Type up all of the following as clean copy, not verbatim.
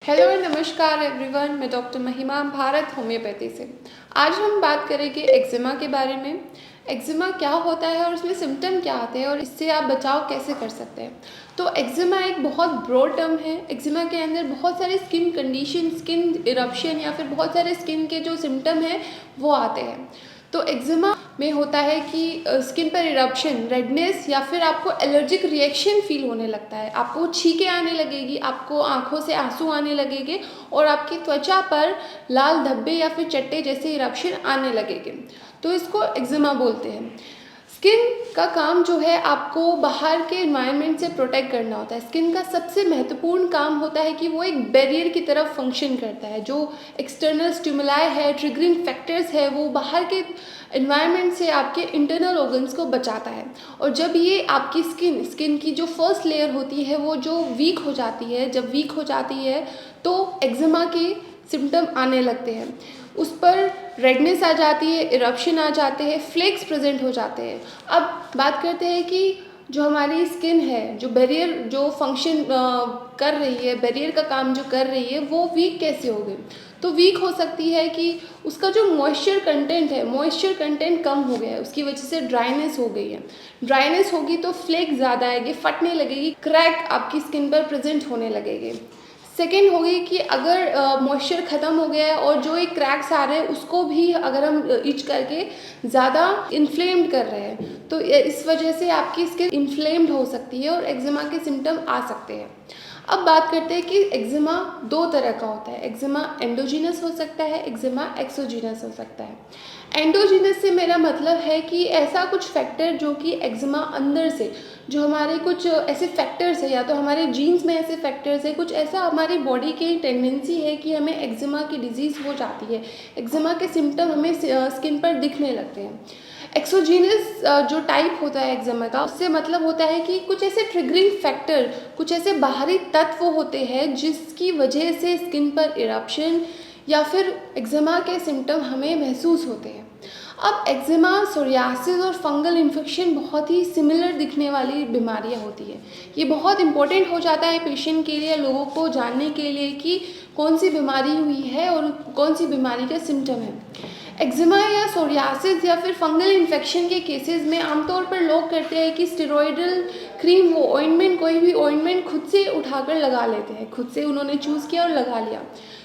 Hello and नमस्कार everyone, मैं doctor महिमा भारत होम्योपैथी से। आज हम बात करेंगे एक्जिमा के बारे में। एक्जिमा क्या होता है और उसमें सिम्टम क्या आते हैं और इससे आप बचाव कैसे कर सकते हैं। तो एक्जिमा एक बहुत ब्रॉड टर्म है। एक्जिमा के अंदर बहुत सारे स्किन कंडीशन, स्किन इरप्शन या फिर बहुत सारे स्किन के जो सिम्टम हैं वो आते हैं। तो एक्जिमा में होता है कि स्किन पर इरप्शन, रेडनेस या फिर आपको एलर्जिक रिएक्शन फील होने लगता है, आपको छींके आने लगेगी, आपको आंखों से आंसू आने लगेंगे और आपकी त्वचा पर लाल धब्बे या फिर चट्टे जैसे इरप्शन आने लगेंगे। तो इसको एक्जिमा बोलते हैं। स्किन का काम जो है आपको बाहर के एनवायरनमेंट से प्रोटेक्ट करना होता है। स्किन का सबसे महत्वपूर्ण काम होता है कि वो एक बैरियर की तरफ फंक्शन करता है। जो एक्सटर्नल स्टिमुलाई है, ट्रिगरिंग फैक्टर्स है, वो बाहर के एनवायरनमेंट से आपके इंटरनल ऑर्गन्स को बचाता है। और जब ये आपकी स्किन की जो फर्स्ट लेयर होती है वो जो वीक हो जाती है, जब वीक हो जाती है तो एक्जिमा के सिम्टम आने लगते हैं। उस पर रेडनेस आ जाती है, इरप्शन आ जाते हैं, फ्लेक्स प्रेजेंट हो जाते हैं। अब बात करते हैं कि जो हमारी स्किन है, जो बैरियर जो फंक्शन कर रही है, बैरियर का काम जो कर रही है, वो वीक कैसे हो गई। तो वीक हो सकती है कि उसका जो मॉइस्चर कंटेंट है, मॉइस्चर कंटेंट कम हो गया है, उसकी वजह से ड्राइनेस हो गई है। ड्राइनेस होगी तो फ्लेक ज़्यादा आएगी, फटने लगेगी, क्रैक आपकी स्किन पर प्रेजेंट होने लगेंगे। सेकेंड हो गई कि अगर मॉइस्चर ख़त्म हो गया है और जो एक क्रैक्स आ रहे हैं उसको भी अगर हम इच करके ज़्यादा इन्फ्लेम्ड कर रहे हैं तो इस वजह से आपकी स्किन इन्फ्लेम्ड हो सकती है और एक्जिमा के सिम्टम आ सकते हैं। अब बात करते हैं कि एक्जिमा दो तरह का होता है। एक्जिमा एंडोजीनस हो सकता है, एक्जिमा एक्सोजीनस हो सकता है। एंडोजीनस से मेरा मतलब है कि ऐसा कुछ फैक्टर जो कि एक्जिमा अंदर से, जो हमारे कुछ ऐसे फैक्टर्स है, या तो हमारे जीन्स में ऐसे फैक्टर्स है, कुछ ऐसा हमारी बॉडी की टेंडेंसी है कि हमें एक्जिमा की डिजीज़ हो जाती है, एक्जिमा के सिम्टम हमें स्किन पर दिखने लगते हैं। एक्सोजीनस जो टाइप होता है एक्जिमा का, उससे मतलब होता है कि कुछ ऐसे ट्रिगरिंग फैक्टर, कुछ ऐसे बाहरी तत्व होते हैं जिसकी वजह से स्किन पर इरप्शन या फिर एक्जिमा के सिम्टम हमें महसूस होते हैं। अब एक्जिमा, सोरियासिस और फंगल इन्फेक्शन बहुत ही सिमिलर दिखने वाली बीमारियां होती है। ये बहुत इंपॉर्टेंट हो जाता है पेशेंट के लिए, लोगों को जानने के लिए कि कौन सी बीमारी हुई है और कौन सी बीमारी का सिम्टम है। एक्जिमा या सोरियासिस या फिर फंगल इन्फेक्शन के केसेस में आमतौर पर लोग करते हैं कि स्टेरॉयडल क्रीम, वो ऑइंटमेंट, कोई भी ऑइंटमेंट खुद से उठाकर लगा लेते हैं, खुद से उन्होंने चूज़ किया और लगा लिया।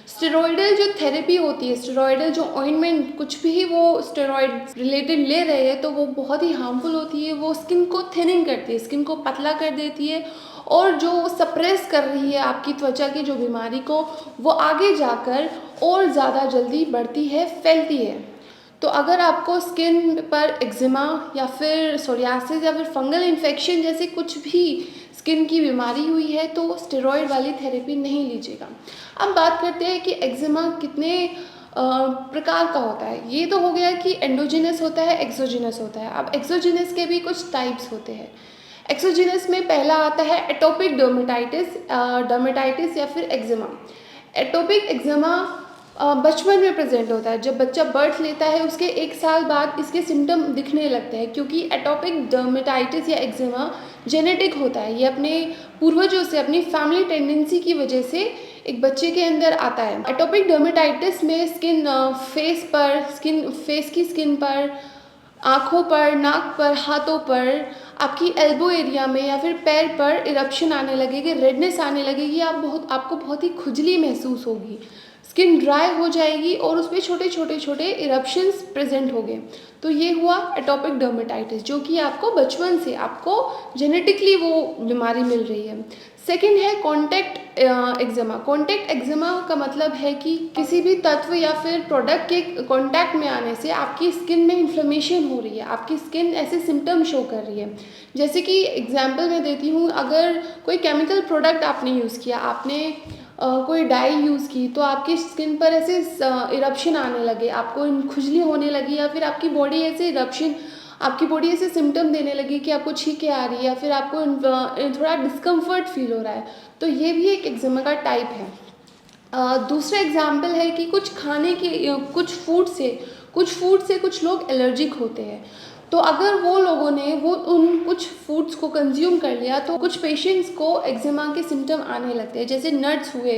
स्टेरॉयडल जो थेरेपी होती है, स्टेरॉयडल जो ऑइंटमेंट, कुछ भी वो स्टेरॉयड रिलेटेड ले रहे हैं तो वो बहुत ही हार्मफुल होती है। वो स्किन को थिनिंग करती है, स्किन को पतला कर देती है और जो सप्रेस कर रही है आपकी त्वचा की जो बीमारी को, वो आगे जाकर और ज़्यादा जल्दी बढ़ती है, फैलती है। तो अगर आपको स्किन पर एक्जिमा या फिर सोरियासिस या फिर फंगल इन्फेक्शन जैसे कुछ भी स्किन की बीमारी हुई है तो स्टेरॉयड वाली थेरेपी नहीं लीजिएगा। अब बात करते हैं कि एक्जिमा कितने प्रकार का होता है। ये तो हो गया कि एंडोजिनस होता है, एक्सोजिनस होता है। अब एक्सोजिनस के भी कुछ टाइप्स होते हैं। एक्सोजिनस में पहला आता है एटोपिक डर्मेटाइटिस या फिर एक्जिमा। एटोपिक एक्जिमा बचपन में प्रेजेंट होता है। जब बच्चा बर्थ लेता है उसके 1 साल बाद इसके सिम्टम दिखने लगते हैं, क्योंकि एटोपिक डर्मेटाइटिस या एक्जिमा जेनेटिक होता है। ये अपने पूर्वजों से, अपनी फैमिली टेंडेंसी की वजह से एक बच्चे के अंदर आता है। एटोपिक डर्मेटाइटिस में स्किन फेस की स्किन पर, आँखों पर, नाक पर, हाथों पर, आपकी एल्बो एरिया में या फिर पैर पर इरप्शन आने लगेगी, रेडनेस आने लगेगी, आपको बहुत ही खुजली महसूस होगी, स्किन ड्राई हो जाएगी और उसमें छोटे इरप्शंस प्रेजेंट होंगे। तो ये हुआ एटोपिक डर्मेटाइटिस, जो कि आपको बचपन से, आपको जेनेटिकली वो बीमारी मिल रही है। सेकेंड है कॉन्टैक्ट एक्जिमा। कॉन्टैक्ट एक्जिमा का मतलब है कि किसी भी तत्व या फिर प्रोडक्ट के कॉन्टैक्ट में आने से आपकी स्किन में इन्फ्लेमेशन हो रही है, आपकी स्किन ऐसे सिम्टम शो कर रही है। जैसे कि एग्जांपल मैं देती हूँ, अगर कोई केमिकल प्रोडक्ट आपने यूज़ किया, आपने कोई डाई यूज़ की, तो आपकी स्किन पर ऐसे इरप्शन आने लगे, आपको खुजली होने लगी, या फिर आपकी बॉडी ऐसे सिम्टम देने लगी कि आपको छींके आ रही है या फिर आपको थोड़ा डिस्कम्फर्ट फील हो रहा है, तो ये भी एक एक्जिमा का टाइप है। दूसरा एग्जाम्पल है कि कुछ खाने के कुछ फूड से कुछ लोग एलर्जिक होते हैं। तो अगर वो लोगों ने वो उन कुछ फूड्स को कंज्यूम कर लिया तो कुछ पेशेंट्स को एक्जिमा के सिम्टम आने लगते हैं, जैसे नट्स हुए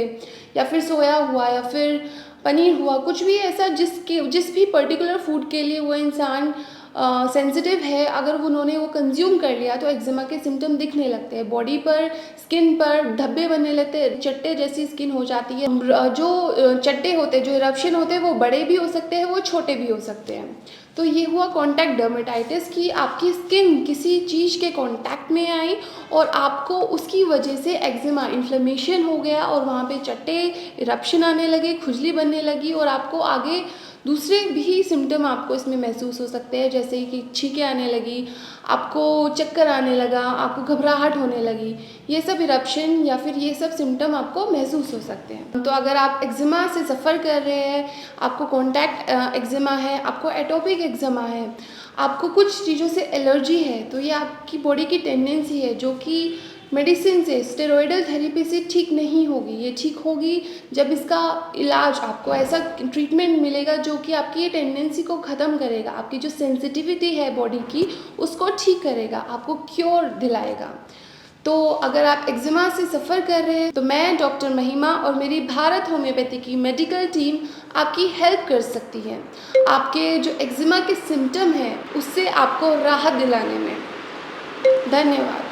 या फिर सोया हुआ या फिर पनीर हुआ, कुछ भी ऐसा जिस भी पर्टिकुलर फूड के लिए वो इंसान सेंसिटिव है, अगर उन्होंने वो कंज्यूम कर लिया तो एक्जिमा के सिम्टम दिखने लगते हैं। बॉडी पर, स्किन पर धब्बे बनने लगते हैं, चट्टे जैसी स्किन हो जाती है। जो चट्टे होते हैं, जो इरप्शन होते हैं, वो बड़े भी हो सकते हैं, वो छोटे भी हो सकते हैं। तो ये हुआ कॉन्टैक्ट डर्मेटाइटिस कि आपकी स्किन किसी चीज़ के कॉन्टैक्ट में आई और आपको उसकी वजह से एक्जिमा इन्फ्लेमेशन हो गया और वहाँ पे चट्टे, इरप्शन आने लगे, खुजली बनने लगी और आपको आगे दूसरे भी सिम्टम आपको इसमें महसूस हो सकते हैं, जैसे कि छींकें आने लगी, आपको चक्कर आने लगा, आपको घबराहट होने लगी। ये सब इरप्शन या फिर ये सब सिम्टम आपको महसूस हो सकते हैं। तो अगर आप एक्जिमा से सफ़र कर रहे हैं, आपको कॉन्टैक्ट एक्जिमा है, आपको एटोपिक एक्जिमा है, आपको कुछ चीज़ों से एलर्जी है, तो ये आपकी बॉडी की टेंडेंसी है जो कि मेडिसिन से, स्टेरॉयडल थेरेपी से ठीक नहीं होगी। ये ठीक होगी जब इसका इलाज, आपको ऐसा ट्रीटमेंट मिलेगा जो कि आपकी ये टेंडेंसी को ख़त्म करेगा, आपकी जो सेंसिटिविटी है बॉडी की उसको ठीक करेगा, आपको क्योर दिलाएगा। तो अगर आप एक्जिमा से सफ़र कर रहे हैं तो मैं डॉक्टर महिमा और मेरी भारत होम्योपैथी की मेडिकल टीम आपकी हेल्प कर सकती है, आपके जो एक्जिमा के सिम्टम हैं उससे आपको राहत दिलाने में। धन्यवाद।